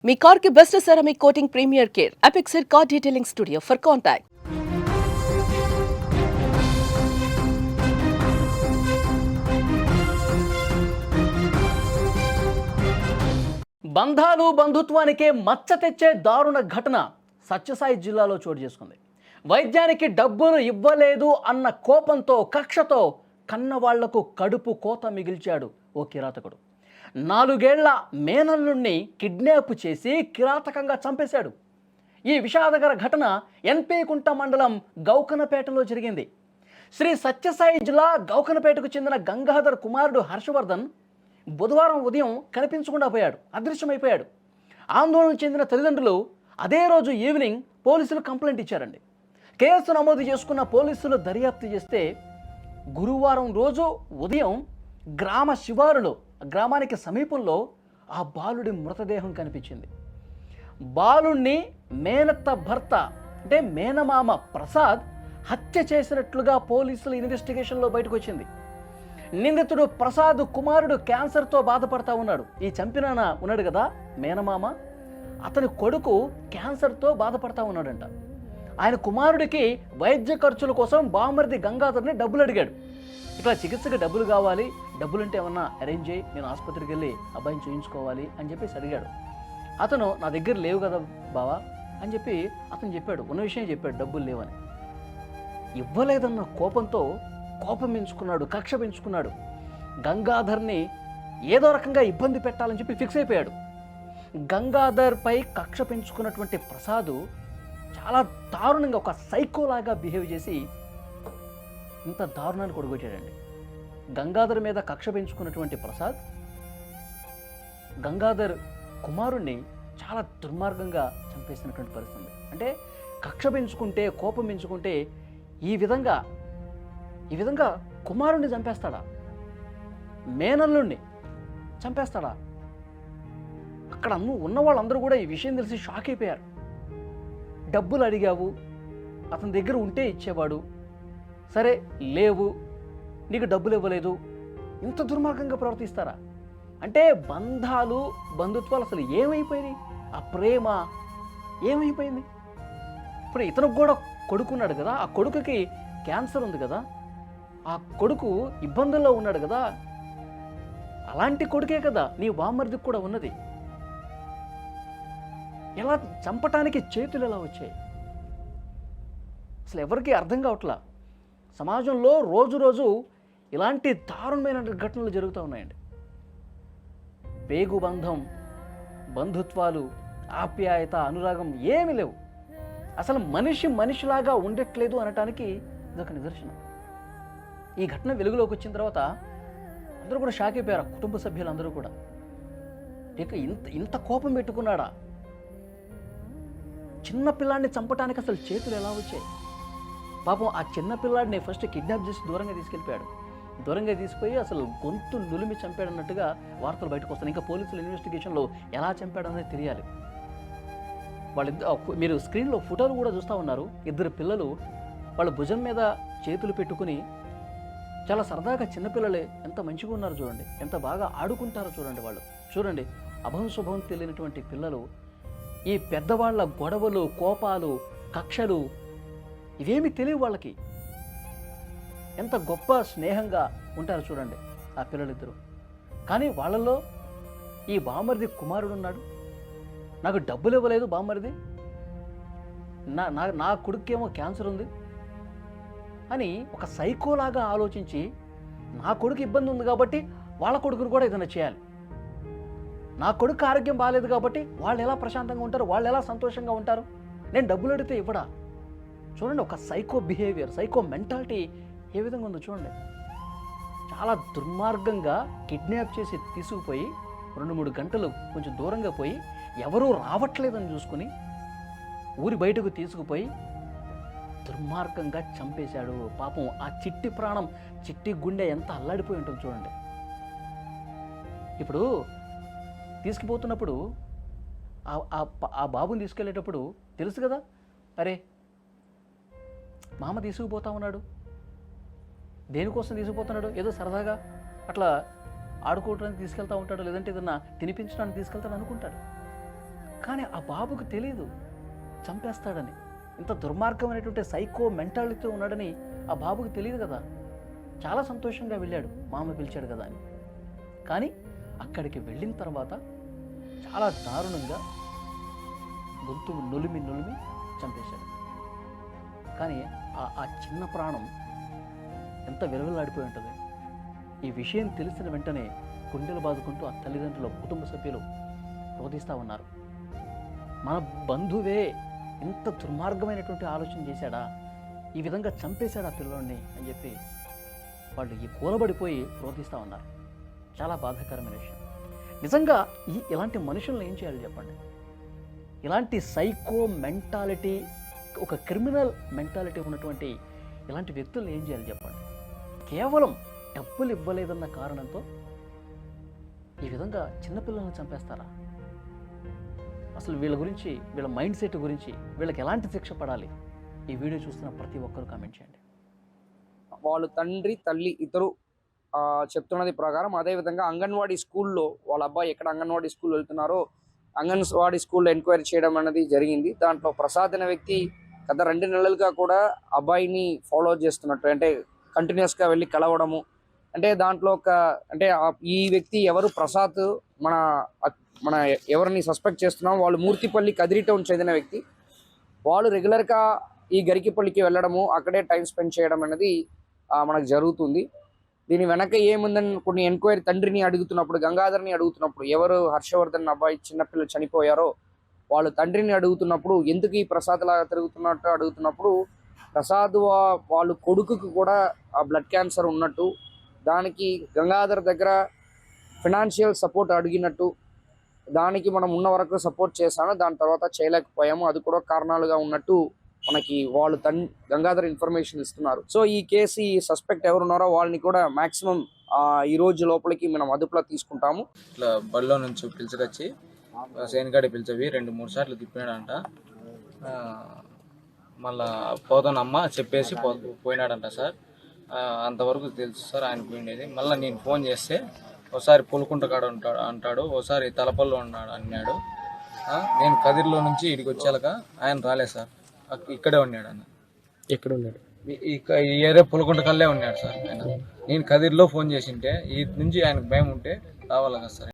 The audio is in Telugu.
మీ కార్ కి best ceramic coating premier care Apexer car detailing studio for contact. బంధాలు బంధుత్వానికే మచ్చ తెచ్చే దారుణ ఘటన సత్యసాయి జిల్లాలో చోటు చేసుకుంది. వైద్యానికి డబ్బులు ఇవ్వలేదు అన్న కోపంతో కక్షతో కన్నవాళ్లకు కడుపు కోత మిగిల్చాడు ఓ కిరాతకుడు. 4 ఏళ్ల మేనల్లుణ్ణి కిడ్నాప్ చేసి కిరాతకంగా చంపేశాడు. ఈ విషాదకర ఘటన ఎన్పీ కుంట మండలం గౌకనపేటలో జరిగింది. శ్రీ సత్యసాయి జిల్లా గౌకనపేటకు చెందిన గంగాధర్ కుమారుడు హర్షవర్ధన్ బుధవారం ఉదయం కనిపించకుండా పోయాడు, అదృశ్యమైపోయాడు. ఆందోళన చెందిన తల్లిదండ్రులు అదే రోజు ఈవినింగ్ పోలీసులు కంప్లైంట్ ఇచ్చారండి. కేసు నమోదు చేసుకున్న పోలీసులు దర్యాప్తు చేస్తే గురువారం రోజు ఉదయం గ్రామ శివారులో, గ్రామానికి సమీపంలో ఆ బాలుడి మృతదేహం కనిపించింది. బాలుణ్ణి మేనత్త భర్త అంటే మేనమామ ప్రసాద్ హత్య చేసినట్లుగా పోలీసుల ఇన్వెస్టిగేషన్లో బయటకు వచ్చింది. నిందితుడు ప్రసాద్ కుమారుడు క్యాన్సర్తో బాధపడతా ఉన్నాడు. ఈ చంపినాన ఉన్నాడు కదా మేనమామ, అతని కొడుకు క్యాన్సర్తో బాధపడతా ఉన్నాడంట. ఆయన కుమారుడికి వైద్య ఖర్చుల కోసం బామర్ది గంగాధర్ని డబ్బులు అడిగాడు. ఇట్లా చికిత్సకి డబ్బులు కావాలి, డబ్బులుంటే ఏమన్నా అరేంజ్ చేయి, నేను ఆసుపత్రికి వెళ్ళి అబ్బాయిని చూయించుకోవాలి అని చెప్పేసి అడిగాడు. అతను నా దగ్గర లేవు కదా బావా అని చెప్పి అతను చెప్పాడు, ఉన్న విషయం చెప్పాడు, డబ్బులు లేవని. ఇవ్వలేదన్న కోపంతో కోపం పెంచుకున్నాడు, కక్ష పెంచుకున్నాడు. గంగాధర్ని ఏదో రకంగా ఇబ్బంది పెట్టాలని చెప్పి ఫిక్స్ అయిపోయాడు. గంగాధర్పై కక్ష పెంచుకున్నటువంటి ప్రసాద్ చాలా దారుణంగా ఒక సైకోలాగా బిహేవ్ చేసి ఇంత దారుణాన్ని కొడుకొచ్చాడండి. గంగాధర్ మీద కక్ష పెంచుకున్నటువంటి ప్రసాద్ గంగాధర్ కుమారుణ్ణి చాలా దుర్మార్గంగా చంపేసినటువంటి పరిస్థితి. అంటే కక్ష పెంచుకుంటే, కోపం పెంచుకుంటే ఈ విధంగా కుమారుణ్ణి చంపేస్తాడా, మేనల్లుణ్ణి చంపేస్తాడా? అక్కడ ఉన్న వాళ్ళందరూ కూడా ఈ విషయం తెలిసి షాక్ అయిపోయారు. డబ్బులు అడిగావు, అతని దగ్గర ఉంటే ఇచ్చేవాడు, సరే లేవు, నీకు డబ్బులు ఇవ్వలేదు, ఇంత దుర్మార్గంగా ప్రవర్తిస్తారా? అంటే బంధాలు బంధుత్వాలు అసలు ఏమైపోయినాయి? ఆ ప్రేమ ఏమైపోయింది? ఇప్పుడు ఇతనికి కూడా కొడుకున్నాడు కదా, ఆ కొడుకుకి క్యాన్సర్ ఉంది కదా, ఆ కొడుకు ఇబ్బందుల్లో ఉన్నాడు కదా, అలాంటి కొడుకే కదా నీ బామ్మర్దికి కూడా ఉన్నది. ఎలా చంపటానికి చేతులు ఎలా వచ్చాయి? అసలు ఎవరికి అర్థం కావట్లా. సమాజంలో రోజు రోజు ఇలాంటి దారుణమైన ఘటనలు జరుగుతూ ఉన్నాయండి. పేగు బంధం, బంధుత్వాలు, ఆప్యాయత, అనురాగం ఏమీ లేవు. అసలు మనిషిలాగా ఉండట్లేదు అనటానికి ఇదొక నిదర్శనం. ఈ ఘటన వెలుగులోకి వచ్చిన తర్వాత అందరూ కూడా షాక్ అయిపోయారు, కుటుంబ సభ్యులందరూ కూడా. ఇక ఇంత కోపం పెట్టుకున్నాడా? చిన్న పిల్లాడిని చంపటానికి అసలు చేతులు ఎలా వచ్చాయి? పాపం ఆ చిన్న పిల్లాడిని ఫస్ట్ కిడ్నాప్ చేసి దూరంగా తీసుకెళ్ళిపోయాడు. దూరంగా తీసుకుపోయి అసలు గొంతు నులిమి చంపాడన్నట్టుగా వార్తలు బయటకు వస్తాయి. ఇంకా పోలీసుల ఇన్వెస్టిగేషన్లో ఎలా చంపాడనేది తెలియాలి. మీరు స్క్రీన్లో ఫోటోలు కూడా చూస్తూ ఉన్నారు. 2 పిల్లలు వాళ్ళ భుజం మీద చేతులు పెట్టుకుని చాలా సరదాగా, చిన్నపిల్లలే ఎంత మంచిగా ఉన్నారు చూడండి, ఎంత బాగా ఆడుకుంటారో చూడండి. వాళ్ళు చూడండి, అభం శుభం తెలియనటువంటి పిల్లలు ఈ పెద్దవాళ్ళ గొడవలు, కోపాలు, కక్షలు ఇవేమి తెలియవు వాళ్ళకి. ఎంత గొప్ప స్నేహంగా ఉంటారు చూడండి ఆ పిల్లలిద్దరూ. కానీ వాళ్ళల్లో ఈ బామ్మర్ది కుమారుడు ఉన్నాడు. నాకు డబ్బులు ఇవ్వలేదు బామ్మర్ది, నా కొడుకేమో క్యాన్సర్ ఉంది అని ఒక సైకోలాగా ఆలోచించి, నా కొడుకు ఇబ్బంది ఉంది కాబట్టి వాళ్ళ కొడుకును కూడా ఏదైనా చేయాలి, నా కొడుకు ఆరోగ్యం బాగాలేదు కాబట్టి వాళ్ళు ఎలా ప్రశాంతంగా ఉంటారు, వాళ్ళు ఎలా సంతోషంగా ఉంటారు, నేను డబ్బులు అడిగితే ఇవ్వడా? చూడండి, ఒక సైకో బిహేవియర్, సైకో మెంటాలిటీ ఏ విధంగా ఉందో చూడండి. చాలా దుర్మార్గంగా కిడ్నాప్ చేసి తీసుకుపోయి 2-3 గంటలు కొంచెం దూరంగా పోయి ఎవరూ రావట్లేదని చూసుకుని ఊరి బయటకు తీసుకుపోయి దుర్మార్గంగా చంపేశాడు. పాపం ఆ చిట్టి ప్రాణం, చిట్టి గుండె ఎంత అల్లాడిపోయి ఉంటుంది చూడండి. ఇప్పుడు తీసుకుపోతున్నప్పుడు ఆ బాబుని తీసుకెళ్ళేటప్పుడు తెలుసు కదా, అరే మామ తీసుకుపోతా ఉన్నాడు, దేనికోసం తీసుకుపోతున్నాడు, ఏదో సరదాగా అట్లా ఆడుకోవడానికి తీసుకెళ్తూ ఉంటాడు, లేదంటే ఏదన్నా తినిపించడానికి తీసుకెళ్తాడు అనుకుంటాడు. కానీ ఆ బాబుకు తెలియదు చంపేస్తాడని, ఇంత దుర్మార్గమైనటువంటి సైకో మెంటాలిటీతో ఉన్నాడని ఆ బాబుకు తెలియదు కదా. చాలా సంతోషంగా వెళ్ళాడు, మామ పిలిచాడు కదా అని. కానీ అక్కడికి వెళ్ళిన తర్వాత చాలా దారుణంగా గొంతు నులిమి చంపేశాడు. కానీ ఆ చిన్న ప్రాణం ఎంత విలువలాడిపోయి ఉంటుంది. ఈ విషయం తెలిసిన వెంటనే గుండెలు బాదుకుంటూ ఆ తల్లిదండ్రులు, కుటుంబ సభ్యులు రోధిస్తూ ఉన్నారు. మన బంధువే ఇంత దుర్మార్గమైనటువంటి ఆలోచన చేశాడా, ఈ విధంగా చంపేశాడు ఆ పిల్లోడిని అని చెప్పి వాళ్ళు ఈ కూలబడిపోయి రోధిస్తూ ఉన్నారు. చాలా బాధాకరమైన విషయం. నిజంగా ఇలాంటి మనుషులను ఏం చేయాలి చెప్పండి? ఇలాంటి సైకో మెంటాలిటీ, ఒక క్రిమినల్ మెంటాలిటీ ఉన్నటువంటి ఇలాంటి వ్యక్తులను ఏం చేయాలి చెప్పండి? కేవలం డబ్బులు ఇవ్వలేదన్న కారణంతో ఈ విధంగా చిన్నపిల్లల్ని చంపేస్తారా? అసలు వీళ్ళ గురించి, వీళ్ళ మైండ్ సెట్ గురించి, వీళ్ళకి ఎలాంటి శిక్ష పడాలి? ఈ వీడియో చూస్తున్న ప్రతి ఒక్కరు కామెంట్ చేయండి. వాళ్ళు తండ్రి తల్లి ఇద్దరు చెప్తున్నది ప్రకారం, అదేవిధంగా అంగన్వాడీ స్కూల్లో వాళ్ళ అబ్బాయి ఎక్కడ అంగన్వాడీ స్కూల్ వెళ్తున్నారో అంగన్వాడీ స్కూల్లో ఎంక్వైరీ చేయడం అనేది జరిగింది. దాంట్లో ప్రసాద్ అనే వ్యక్తి గత 2 నెలలుగా కూడా అబ్బాయిని ఫాలో చేస్తున్నట్టు, అంటే కంటిన్యూస్గా వెళ్ళి కలవడము. అంటే దాంట్లో ఈ వ్యక్తి ఎవరు, ప్రసాద్, మన ఎవరిని సస్పెక్ట్ చేస్తున్నాం వాళ్ళు మూర్తిపల్లి కదిరి టౌన్ చెందిన వ్యక్తి. వాళ్ళు రెగ్యులర్గా ఈ గరికిపల్లికి వెళ్ళడము, అక్కడే టైం స్పెండ్ చేయడం అనేది మనకు జరుగుతుంది. దీని వెనక ఏముందని కొన్ని ఎంక్వైరీ తండ్రిని అడుగుతున్నప్పుడు, గంగాధర్ని అడుగుతున్నప్పుడు, ఎవరు హర్షవర్ధన్ అబ్బాయి చిన్నపిల్లలు చనిపోయారో వాళ్ళు తండ్రిని అడుగుతున్నప్పుడు, ఎందుకు ఈ ప్రసాద్ లాగా తిరుగుతున్నట్టు అడుగుతున్నప్పుడు, ప్రసాద్ వాళ్ళు కొడుకుకు కూడా ఆ బ్లడ్ క్యాన్సర్ ఉన్నట్టు, దానికి గంగాధర్ దగ్గర ఫినాన్షియల్ సపోర్ట్ అడిగినట్టు, దానికి మనం ఉన్న వరకు సపోర్ట్ చేశాను, దాని తర్వాత చేయలేకపోయాము, అది కూడా కారణాలుగా ఉన్నట్టు మనకి వాళ్ళు గంగాధర్ ఇన్ఫర్మేషన్ ఇస్తున్నారు. సో ఈ కేసు, ఈ సస్పెక్ట్ ఎవరున్నారో వాళ్ళని కూడా మాక్సిమం ఈ రోజు లోపలికి మనం అదుపులో తీసుకుంటాము. ఇట్లా బడిలో నుంచి పిలిచికొచ్చి సేనగాడి పిలిచేవి 2-3 సార్లు తిప్పినాడంట. మళ్ళా పోతానమ్మ చెప్పేసి పోయినాడంట సార్. అంతవరకు తెలుసు సార్ ఆయన పోయినది. మళ్ళీ నేను ఫోన్ చేస్తే ఒకసారి పులుకుంట కాడ అంటాడు, ఒకసారి తలపల్లో ఉన్నాడు అన్నాడు. నేను కదిరిలో నుంచి ఇడికి వచ్చాక ఆయన రాలేదు సార్, ఇక్కడే ఉన్నాడు అన్న. ఎక్కడ ఉన్నాడు? ఈ ఏరియా పులుకుంట కల్లే ఉన్నాడు సార్ ఆయన. నేను కదిరిలో ఫోన్ చేసింటే ఈ నుంచి ఆయనకు భయం ఉంటే రావాలి కదా సార్.